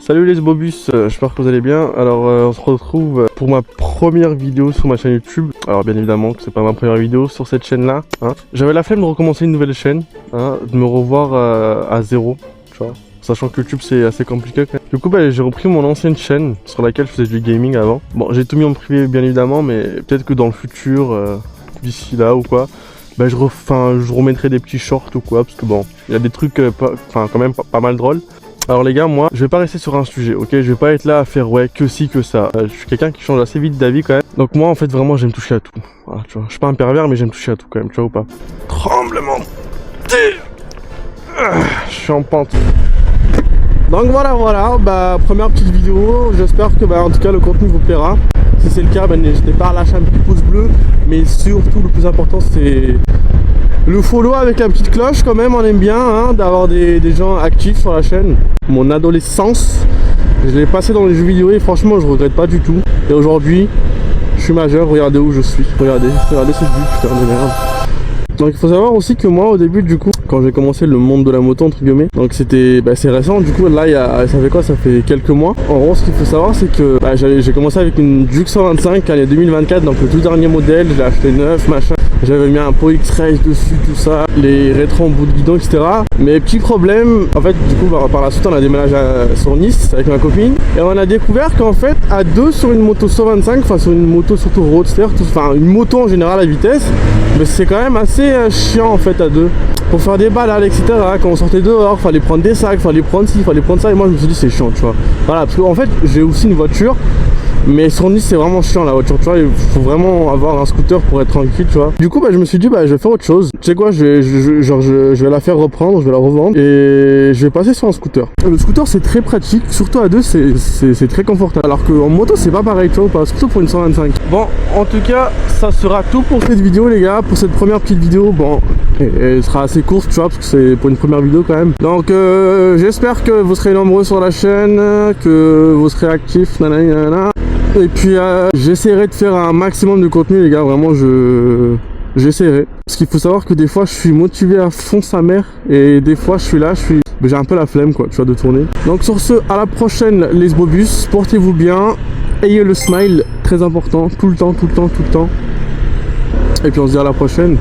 Salut les Bobus, j'espère que vous allez bien. Alors on se retrouve pour ma première vidéo sur ma chaîne YouTube. Alors bien évidemment que c'est pas ma première vidéo sur cette chaîne là, hein. J'avais la flemme de recommencer une nouvelle chaîne, hein, de me revoir à zéro, tu vois. Sachant que YouTube c'est assez compliqué quand même. Du coup j'ai repris mon ancienne chaîne sur laquelle je faisais du gaming avant. Bon, j'ai tout mis en privé bien évidemment, mais peut-être que dans le futur, d'ici là ou quoi, je remettrai des petits shorts ou quoi, parce que bon, il y a des trucs quand même pas mal drôles. Alors les gars, moi je vais pas rester sur un sujet, ok, je vais pas être là à faire ouais que ci que ça. Je suis quelqu'un qui change assez vite d'avis quand même. Donc moi en fait vraiment j'aime toucher à tout. Voilà, tu vois, je suis pas un pervers mais j'aime toucher à tout quand même, tu vois ou pas. Tremblement de terre. Je suis en pente. Donc voilà, première petite vidéo, j'espère que en tout cas le contenu vous plaira. Si c'est le cas, n'hésitez pas à lâcher un petit pouce bleu, mais surtout le plus important c'est le follow avec la petite cloche quand même, on aime bien hein, d'avoir des gens actifs sur la chaîne. Mon adolescence, je l'ai passé dans les jeux vidéo et franchement je regrette pas du tout. Et aujourd'hui, je suis majeur, regardez où je suis. Regardez cette vue, putain de merde. Donc il faut savoir aussi que moi au début du coup, quand j'ai commencé le monde de la moto entre guillemets, donc c'était c'est récent du coup, là ça fait quoi, ça fait quelques mois. En gros ce qu'il faut savoir c'est que j'ai commencé avec une Juke 125 année 2024, donc le tout dernier modèle, je l'ai acheté neuf machin. J'avais mis un pot X-Race dessus, tout ça, les rétros en bout de guidon, etc. Mais petit problème, en fait, du coup, par la suite, on a déménagé sur Nice avec ma copine. Et on a découvert qu'en fait, à deux sur une moto 125, enfin sur une moto surtout roadster, enfin une moto en général à vitesse, mais c'est quand même assez chiant en fait à deux. Pour faire des balades, etc. Quand on sortait dehors, fallait prendre des sacs, fallait prendre ci, fallait prendre ça. Et moi, je me suis dit, c'est chiant, tu vois. Voilà, parce qu'en fait, j'ai aussi une voiture. Mais sur Nice c'est vraiment chiant la voiture, tu vois, il faut vraiment avoir un scooter pour être tranquille, tu vois. Du coup je me suis dit je vais faire autre chose. Tu sais quoi, je vais la faire reprendre, je vais la revendre et je vais passer sur un scooter. Le scooter c'est très pratique, surtout à deux c'est très confortable. Alors qu'en moto c'est pas pareil, tu vois, surtout pour une 125. Bon, en tout cas ça sera tout pour cette vidéo les gars, pour cette première petite vidéo. Bon, elle sera assez courte, tu vois, parce que c'est pour une première vidéo quand même. Donc j'espère que vous serez nombreux sur la chaîne, que vous serez actifs, nanana. Et puis j'essaierai de faire un maximum de contenu les gars, vraiment j'essaierai. Parce qu'il faut savoir que des fois je suis motivé à fond sa mère et des fois j'ai un peu la flemme quoi, tu vois, de tourner. Donc sur ce, à la prochaine les Bobus, portez-vous bien, ayez le smile, très important, tout le temps. Et puis on se dit à la prochaine.